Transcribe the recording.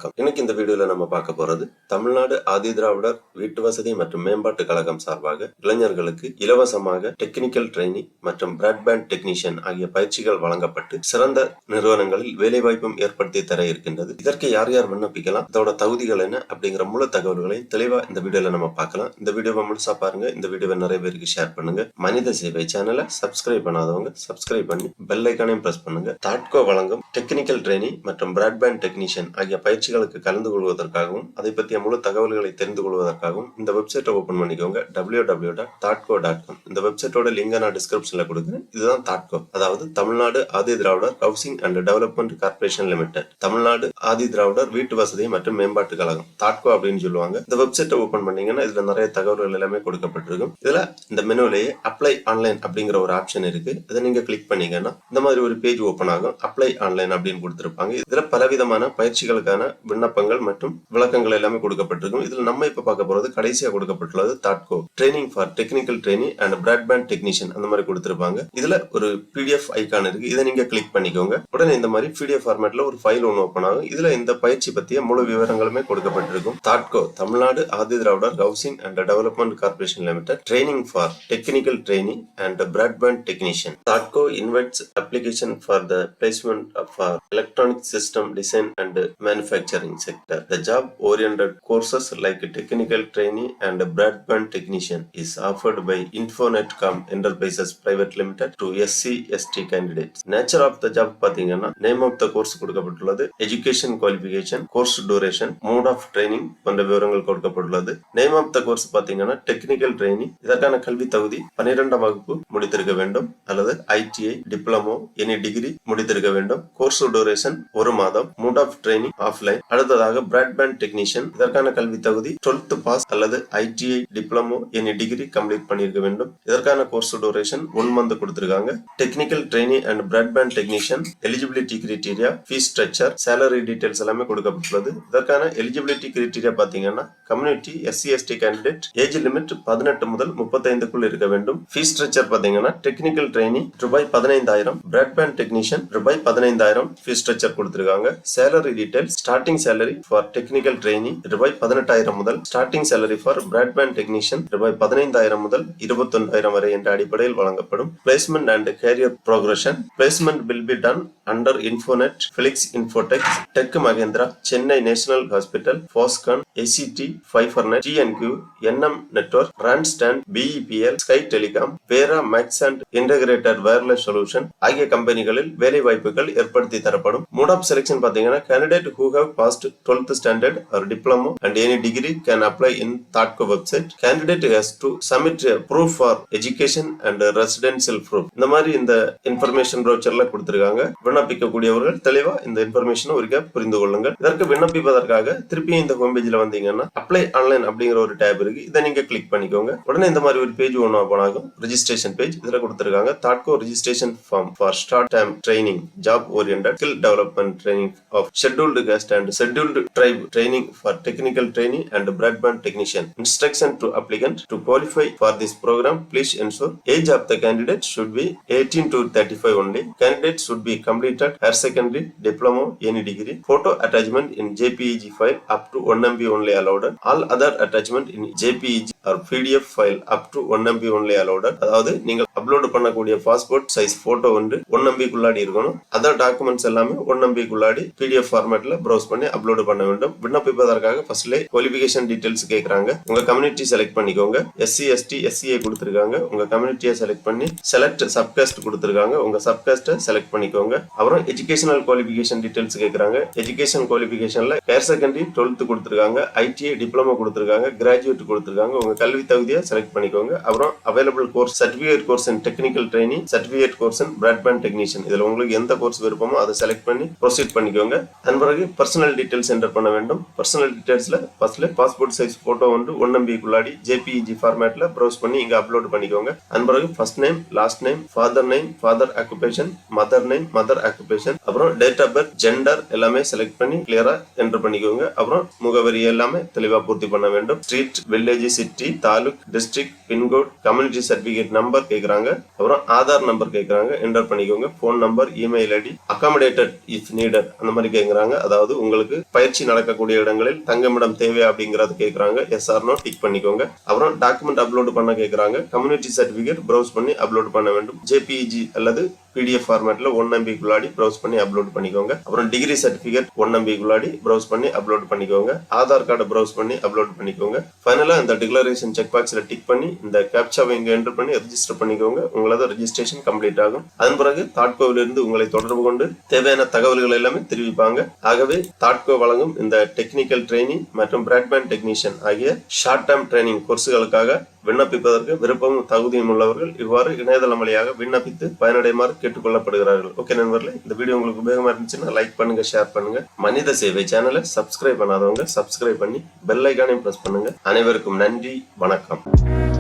வணக்கம். இன்னைக்கு இந்த வீடியோல நம்ம பார்க்க போறது தமிழ்நாடு ஆதி திராவிடர் வீட்டு வசதி மற்றும் மேம்பாட்டு கழகம் சார்பாக இளைஞர்களுக்கு இலவசமாக டெக்னிக்கல் ட்ரெயினிங் மற்றும் பிராட்பேண்ட் டெக்னீஷியன் ஆகிய பயிற்சிகள் வழங்கப்பட்டு சிறந்த நிறுவனங்களில் வேலைவாய்ப்பும் ஏற்படுத்தி தர இருக்கின்றது. இதற்கு யார் யார் விண்ணப்பிக்கலாம், இதோட தகுதிகள் என்ன அப்படிங்கிற முழு தகவல்களையும் தெளிவா இந்த வீடியோல நம்ம பார்க்கலாம். இந்த வீடியோவை முழுசா பாருங்க. இந்த வீடியோவை நிறைய பேருக்கு ஷேர் பண்ணுங்க. மனித சேவை சேனலை சப்ஸ்கிரைப் பண்ணாதவங்க சப்ஸ்கிரைப் பண்ணி பெல் ஐக்கானையும் பிரஸ் பண்ணுங்க. தாட்கோ வழங்கும் டெக்னிக்கல் ட்ரெயினிங் மற்றும் பிராட்பேண்ட் டெக்னீஷியன் ஆகிய பயிற்சிகளுக்கு கலந்து கொள்வதற்காகவும் அதை பற்றிய முழு தகவல்களை தெரிந்து கொள்வதற்காகவும் இந்த வெப்சைட்டை ஓபன் பண்ணிக்கோங்க. www.thoughtco.com. இந்த வெப்சைட்டோட லிங்கை நான் டிஸ்கிரிப்ஷன்ல கொடுக்குறேன். இதுதான் தாட்கோ, அதாவது Tamil Nadu Adi Dravidar housing and development corporation limited, Tamil Nadu Adi Dravidar வீட்டு வசதி மற்றும் மேம்பாட்டு கழகம், தாட்கோ அப்படின்னு சொல்லுவாங்க. இந்த வெப்சைட்டை ஓபன் பண்ணீங்கன்னா இதுல நிறைய தகவல்கள் எல்லாமே கொடுக்கப்பட்டிருக்கும். இதுல இந்த மெனுவிலேயே அப்ளை ஆன்லைன் அப்படிங்கிற ஒரு ஆப்ஷன் இருக்கு. இதை நீங்க கிளிக் பண்ணீங்கன்னா இந்த மாதிரி ஒரு பேஜ் ஓபன் ஆகும். அப்ளை ஆன்லைன் அப்படின்னு கொடுத்திருப்பாங்க. இதுல பலவிதமான பயிற்சிகளுக்கான விண்ணப்பங்கள் மற்றும் விளக்கங்கள் எல்லாமே கொடுக்கப்பட்டிருக்கும். இதுல நம்ம இப்ப பார்க்க போறது கடைசியா கொடுக்கப்பட்டுள்ளது தாட்கோ training for technical training and broadband technician அந்த மாதிரி கொடுத்திருப்பாங்க. இதுல ஒரு PDF ஐகான் இருக்கு. இதை நீங்க கிளிக் பண்ணிக்கோங்க. உடனே இந்த மாதிரி PDF ஃபார்மேட்ல ஒரு ஃபைல் ஒன்று ஓபன் ஆகும். இதுல இந்த பயிற்சி பத்திய முழு விவரங்களுமே கொடுக்கப்பட்டிருக்கும். தாட்கோ Tamil Nadu Adi Dravidar housing and development corporation limited training for technical training and broadband technician. தாட்கோ invites application for the placement for electronic system design and manufacturing sector. The job-oriented courses like technical trainee and broadband technician is offered by Infonetcom Enterprises Private Limited to SC/ST candidates. Nature of the job பாத்தீங்கன்னா name of the course கொடுக்கப்பட்டுள்ளது, education qualification, course duration, mode of training போன்ற விவரங்கள் கொடுக்கப்பட்டுள்ளது. Name of the course பாத்தீங்கன்னா technical training. இதற்கான கல்வி தகுதி 12ஆம் வகுப்பு முடித்திருக்க வேண்டும் அல்லது ITI, டிப்ளமோ, எனி டிகிரி முடித்திருக்க வேண்டும். Course duration 1 மாதம். Mode of training offline. அடுத்ததாக பிராட்பேண்ட் டெக்னீஷியன், இதற்கான கல்வி தகுதி 12th பாஸ் அல்லது ITI, diploma, any degree complete பண்ணியிருக்க வேண்டும். இதற்கான கோர்ஸ் டியூரேஷன் 1 மந்த் கொடுத்திருக்காங்க. Technical training and broadband technician eligibility criteria, fees structure, salary details எல்லாமே கொடுக்கப்பட்டுள்ளது. இதற்கான எலிஜிபிலிட்டி கிரைட்டீரியா பாத்தீங்கன்னா community SC/ST candidate, age limit 18 முதல் 35க்குள் இருக்க வேண்டும். ஃபீஸ் ஸ்ட்ரக்சர் பாத்தீங்கன்னா டெக்னிக்கல் ட்ரெயினிங் ரூபாய் 15,000, பிராட்பேண்ட் டெக்னீஷியன் ரூபாய் 15,000 ஃபீஸ் ஸ்ட்ரக்சர் கொடுத்திருக்காங்க. Salary details, starting salary for technical training ரூபாய் 18,000 முதல், starting salary for broadband technician ரூபாய் 15,000 முதல் 21,000 வரை என்ற அடிப்படையில் வழங்கப்படும். Placement and career progression. Placement will be done under Infonet, பிலிக்ஸ் Infotech, Tech Mahindra, Chennai National Hospital, Foxconn, ACT, Fibernet, TNQ, NM Network, Randstad, BEPL, Sky Telecom, Vera Max and integrated wireless solution ஆகிய கம்பெனிகளில் வேலை வாய்ப்புகள் ஏற்படுத்தி தரப்படும். மோட் ஆஃப் செலக்ஷன் பாத்தீங்கன்னா candidate who have passed 12th standard or diploma and any degree can apply in Thoughtco website. Candidate has to submit a proof for education and residential proof. இந்த மாதிரி இந்த இன்ஃபர்மேஷன் ப்ரோச்சர்ல கொடுத்திருக்காங்க. விண்ணப்பிக்க கூடியவர்கள் தெளிவா இந்த இன்ஃபர்மேஷனை ஒருக்கா புரிந்து கொள்ளுங்கள். இதற்கு விண்ணப்பிப்பதற்காக திருப்பி இந்த ஹோம் பேஜ்ல வந்தீங்கன்னா அப்ளை ஆன்லைன் அப்படிங்கிற ஒரு டேப் இருக்கு. இதை நீங்க கிளிக் பண்ணிக்கோங்க. உடனே இந்த மாதிரி ஒரு பேஜ் ஒன்று ஓபன் ஆகும். Registration page. இதுல கொடுத்திருக்காங்க Thoughtco registration form for start time training, job oriented skill development training of scheduled caste and scheduled tribe training for technical training and broadband technician. Instruction to applicant: to qualify for this program, please ensure age of the candidate should be 18 to 35 only. Candidate should be completed higher secondary, diploma, any degree. Photo attachment in JPEG file up to 1 MB only allowed. All other attachment in JPEG or PDF file up to 1 MB only allowed. அதாவது நீங்க upload பண்ணக்கூடிய passport size photo வந்து 1 MB குள்ளாடி இருக்கணும். Other documents எல்லாமே 1 MB குள்ளாடி PDF ஃபார்மேட்ல browse பண்ணி upload பண்ண வேண்டும். விண்ணப்பிப்பதற்காக ஃபர்ஸ்ட்ல குவாலிஃபிகேஷன் டீடைல்ஸ் கேக்குறாங்க. உங்க கம்யூனிட்டி செலக்ட் பண்ணிக்கோங்க. SC/ST, SCA கொடுத்திருக்காங்க. உங்க கம்யூனிட்டியை செலக்ட் பண்ணி செலக்ட் சப்காஸ்ட் கொடுத்திருக்காங்க. உங்க சப்காஸ்ட்டை செலக்ட் பண்ணிக்கோங்க. அப்புறம் எஜுகேஷனல் குவாலிஃபிகேஷன் டீடைல்ஸ் கேக்குறாங்க. எஜுகேஷன் குவாலிஃபிகேஷன்ல ஹையர் செகண்டரி 12th கொடுத்திருக்காங்க. ITI, டிப்ளமோ கொடுத்திருக்காங்க. கிராஜுவேட் கொடுத்திருக்காங்க. உங்க கல்வி தகுதியை செலக்ட் பண்ணிக்கோங்க. அப்புறம் அவைலபிள் கோர்ஸ், சர்டிபிகேட் கோர்ஸ் இன் டெக்னிக்கல் ட்ரெயினிங், சர்டிபிகேட் கோர்ஸ் இன் பிராட்பேண்ட் டெக்னீஷியன். இதுல உங்களுக்கு எந்த கோர்ஸ் விருப்பமோ அதை செலக்ட் பண்ணி ப்ரொசீட் பண்ணிக்கோங்க. அதன் பிறகு பர்சனல் டீடைல்ஸ் என்டர் பண்ண வேண்டும். பர்சனல் டீடைல்ஸ்ல ஃபர்ஸ்ட்ல பாஸ்போர்ட் சைஸ் போட்டோ வந்து 1 MB குள்ளாடி JPEG ஃபார்மேட்ல ப்ரௌஸ் பண்ணி இங்க அப்லோட் பண்ணிக்கோங்க. அதன் பிறகு first name, last name, father occupation, mother name, mother occupation, அப்புறம் டேட் ஆஃப் பர்த், ஜெண்டர் எல்லாமே செலக்ட் பண்ணி கிளியரா என்டர் பண்ணிக்கோங்க. அப்புறம் முகவரி எல்லாமே தெளிவா பூர்த்தி பண்ண வேண்டும். Street, village, city, taluk, district, pincode, community certificate number கேக்குறாங்க. அப்புறம் ஆதார் நம்பர் கேக்குறாங்க. என்டர் பண்ணிக்கோங்க. Phone number, email ID, accommodated if needed அந்த மாதிரி கேக்குறாங்க. அதாவது உங்களுக்கு பயிற்சி நடக்கக்கூடிய இடங்களில் தங்குமிடம் தேவையா அப்படிங்கறது கேக்குறாங்க. எஸ் ஆர் நோ டிக் பண்ணிக்கோங்க. அப்புறம் டாக்குமெண்ட் அப்லோட் பண்ண கேக்குறாங்க. கம்யூனிட்டி சர்டிபிகேட் ப்ரௌஸ் பண்ணி அப்லோட் பண்ண வேண்டும். ஜேபிஇஜி அல்லது பிடிஎஃப் ஃபார்மேட்ல 1 MB குள்ளாடி ப்ரௌஸ் பண்ணி அப்லோட் பண்ணிக்கோங்க. அப்புறம் டிகிரி சர்டிபிகேட் 1 MB குள்ளாடி ப்ரௌஸ் பண்ணி அப்லோட் பண்ணிக்கோங்க. ஆதார் கார்டை ப்ரௌஸ் பண்ணி அப்லோட் பண்ணிக்கோங்க. ஃபைனலா இந்த டிக்ளரேஷன் செக் பாக்ஸ்ல டிக் பண்ணி இந்த கேப்சாவை இங்க என்டர் பண்ணி ரெஜிஸ்டர் பண்ணிக்கோங்க. உங்களது ரெஜிஸ்ட்ரேஷன் கம்ப்ளீட் ஆகும். அதன் பிறகு தாட்கோவிலிருந்து உங்களை தொடர்பு கொண்டு தேவையான தகவல்கள் எல்லாமே தெரிவிப்பாங்க. ஆகவே தாட்கோ வழங்கும் இந்த டெக்னிக்கல் ட்ரைனிங் மற்றும் பிராட்பேண்ட் டெக்னீஷியன் ஆகிய ஷார்ட் டேர்ம் ட்ரைனிங் கோர்ஸுகளுக்காக விண்ணப்பிப்பதற்கு விருப்பமும் தகுதியும் உள்ளவர்கள் இவ்வாறு இணையதளம் வழியாக விண்ணப்பித்து பயனடைமாறு கேட்டுக்கொள்ளப்படுகிறார்கள். ஓகே நண்பர்களே, இந்த வீடியோ உங்களுக்கு உபயோகமா இருந்துச்சுன்னா லைக் பண்ணுங்க, ஷேர் பண்ணுங்க. மனித சேவை சேனலை சப்ஸ்கிரைப் பண்ணாதவங்க சப்ஸ்கிரைப் பண்ணி பெல் ஐகானையும் பிரஸ் பண்ணுங்க. அனைவருக்கும் நன்றி, வணக்கம்.